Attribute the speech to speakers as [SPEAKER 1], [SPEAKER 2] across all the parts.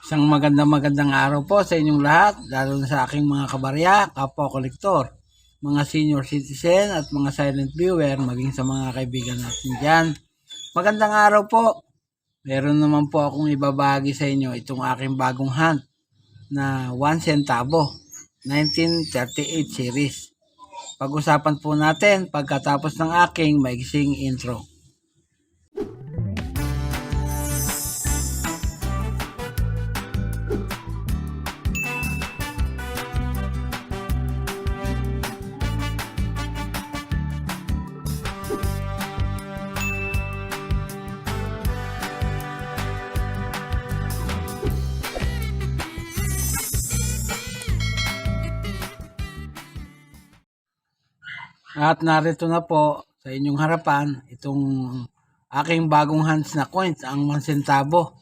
[SPEAKER 1] Isang magandang araw po sa inyong lahat, lalo na sa aking mga kabarya, kapwa kolektor, mga senior citizen at mga silent viewer, maging sa mga kaibigan natin dyan. Magandang araw po. Meron naman po akong ibabahagi sa inyo itong aking bagong hunt na 1 centavo, 1938 series. Pag-usapan po natin pagkatapos ng aking maiksing intro. At narito na po sa inyong harapan itong aking bagong hands na coins, ang 1 centavo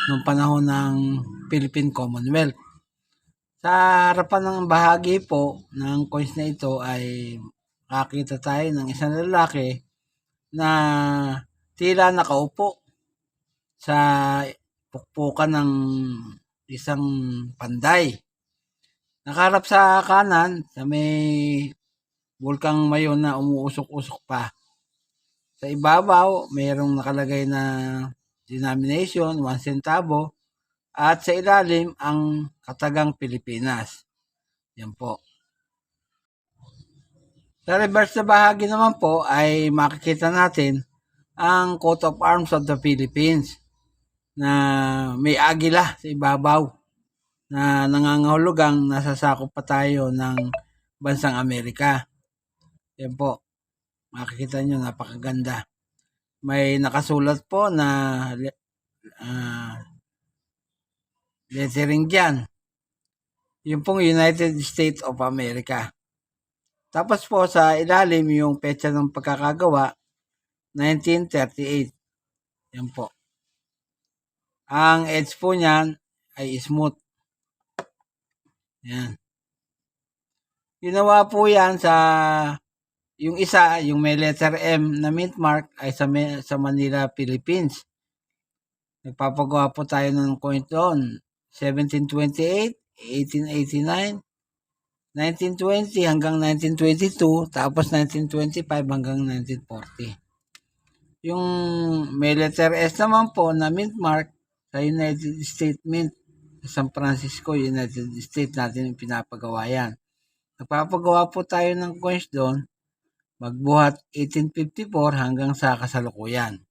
[SPEAKER 1] noong panahon ng Philippine Commonwealth. Sa harapan ng bahagi po ng coins na ito ay makikita tayo ng isang lalaki na tila nakaupo sa pukpukan ng isang panday. Nakaharap sa kanan sa may bulkang mayon na umuusok-usok pa. Sa ibabaw, mayroong nakalagay na denomination, 1 centavo, at sa ilalim ang katagang Pilipinas. Yan po. Sa reverse na bahagi naman po ay makikita natin ang coat of arms of the Philippines na may agila sa ibabaw na nangangahulugang nasasakop pa tayo ng bansang Amerika. Yan po. Makikita nyo, napakaganda. May nakasulat po na lettering dyan. Yung pong United States of America. Tapos po sa ilalim yung petsa ng pagkakagawa, 1938. Yan po. Ang edge po niyan ay smooth. Yan. Ginawa po yan sa yung isa, yung may letter M na mint mark ay sa Manila, Philippines. Nagpapagawa po tayo ng coin doon. 1728, 1889, 1920 hanggang 1922, tapos 1925 hanggang 1940. Yung may letter S naman po na mint mark sa United States Mint, San Francisco, United States natin yung pinapagawa yan. Nagpapagawa po tayo ng coins doon, magbuhat 1854 hanggang sa kasalukuyan.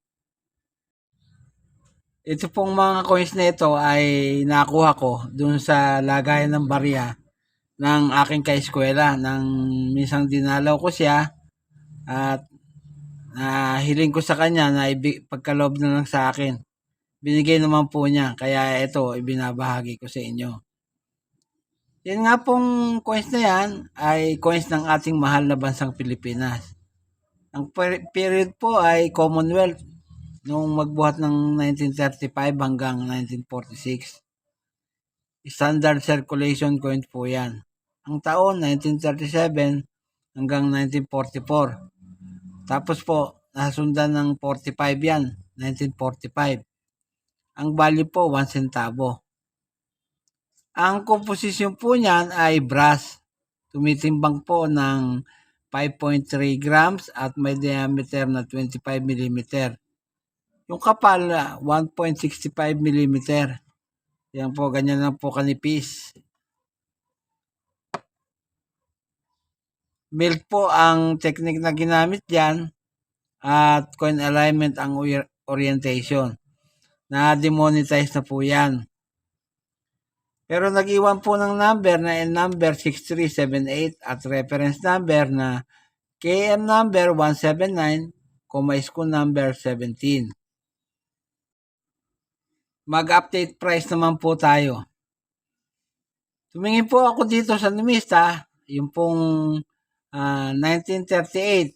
[SPEAKER 1] Ito pong mga coins na ito ay nakuha ko dun sa lagayan ng barya ng aking kaeskwela. Nang minsang dinalaw ko siya at hiling ko sa kanya na pagkaloob na lang sa akin. Binigay naman po niya, kaya ito ibinabahagi ko sa inyo. Yan nga pong coins na yan ay coins ng ating mahal na bansang Pilipinas. Ang period po ay Commonwealth noong magbuhat ng 1935 hanggang 1946. Standard circulation coin po yan. Ang taon, 1937 hanggang 1944. Tapos po, nasundan ng 45 yan, 1945. Ang value po, 1 centavo. Ang komposisyon po niyan ay brass. Tumitimbang po ng 5.3 grams at may diameter na 25 mm. Yung kapal, 1.65 mm. Yan po, ganyan lang po kanipis. Milk po ang technique na ginamit dyan at coin alignment ang orientation. Na-demonetize na po yan. Pero nag-iwan po ng number na N-number 6378 at reference number na KM number 179, school number 17. Mag-update price naman po tayo. Tumingin po ako dito sa numista, yung pong 1938.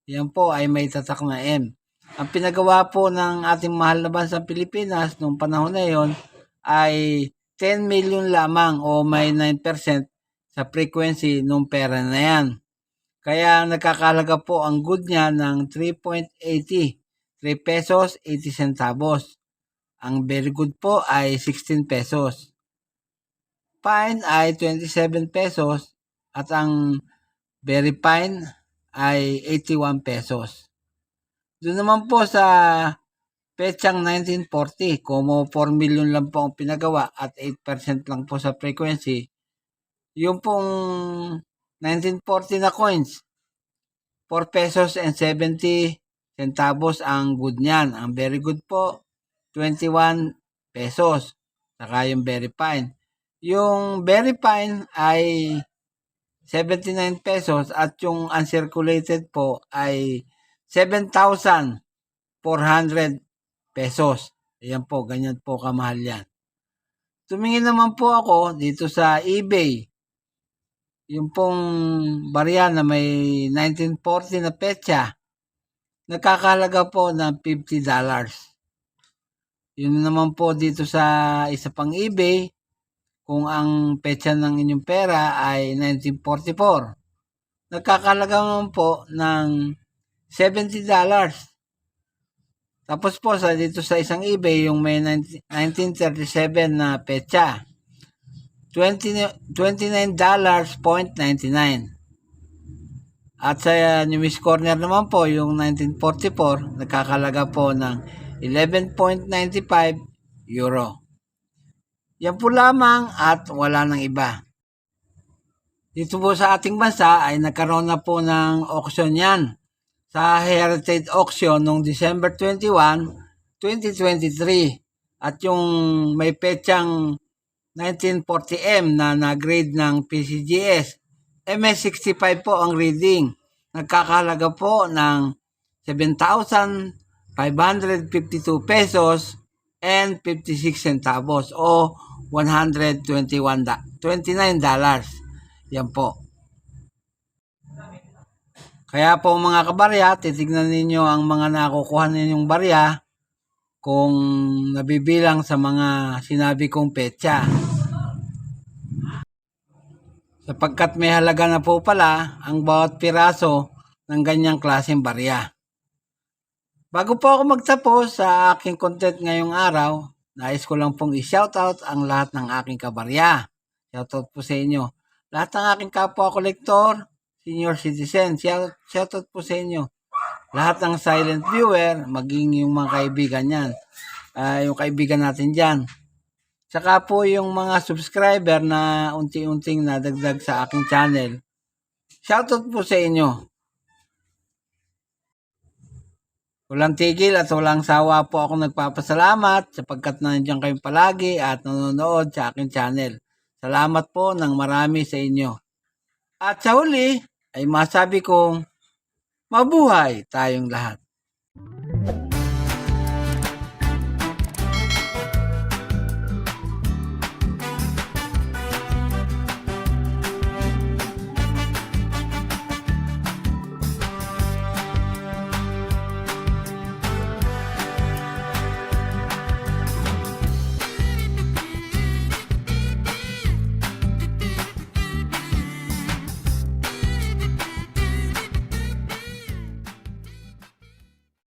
[SPEAKER 1] Yan po ay may tatak na M. Ang pinagawa po ng ating mahal na bansang Pilipinas noong panahon na yon ay 10 million lamang o may 9% sa frequency ng pera na yan. Kaya nagkakalaga po ang good niya ng 3.80, 3 pesos 80 centavos. Ang very good po ay 16 pesos. Fine ay 27 pesos at ang very fine ay 81 pesos. Doon naman po sa petsang 1940, como 4 million lang po ang pinagawa at 8% lang po sa frequency, yung pong 1940 na coins, 4 pesos and 70 centavos ang good niyan. Ang very good po, 21 pesos. Saka yung very fine. Yung very fine ay 79 pesos at yung uncirculated po ay 7,400 pesos. Ayan po, ganyan po kamahal yan. Tumingin naman po ako dito sa eBay. Yung pong barya na may 1940 na petsa, nakakahalaga po ng $50. Yun naman po dito sa isa pang eBay, kung ang petsa ng inyong pera ay 1944, nagkakalaga naman po ng $70. Tapos po sa dito sa isang eBay, yung may 1937 na petsa, $29.99. At sa News Corner naman po, yung 1944, nagkakalaga po ng €11.95. Yan po lamang at wala nang iba. Dito po sa ating bansa ay nagkaroon na po ng auction yan sa Heritage Auction noong December 21, 2023. At yung may petsang 1940M na na-grade ng PCGS, MS65 po ang reading. Nagkakahalaga po ng 7,552 pesos and 56 centavos o $129. Yan po. Kaya po mga kabarya, titignan ninyo ang mga nakukuha ninyong barya kung nabibilang sa mga sinabi kong petsa. Sapagkat may halaga na po pala ang bawat piraso ng ganyang klaseng barya. Bago po ako magtapos sa aking content ngayong araw, nais ko lang pong i-shoutout ang lahat ng aking kabarya. Shoutout po sa inyo. Lahat ng aking kapwa-kolektor, senior citizen, shoutout po sa inyo. Lahat ng silent viewer, maging yung mga kaibigan yan. Yung kaibigan natin dyan. Saka po yung mga subscriber na unti-unting nadagdag sa aking channel. Shoutout po sa inyo. Walang tigil at walang sawa po ako nagpapasalamat sapagkat nandiyan kayong palagi at nanonood sa aking channel. Salamat po ng marami sa inyo. At sa huli ay masabi kong mabuhay tayong lahat.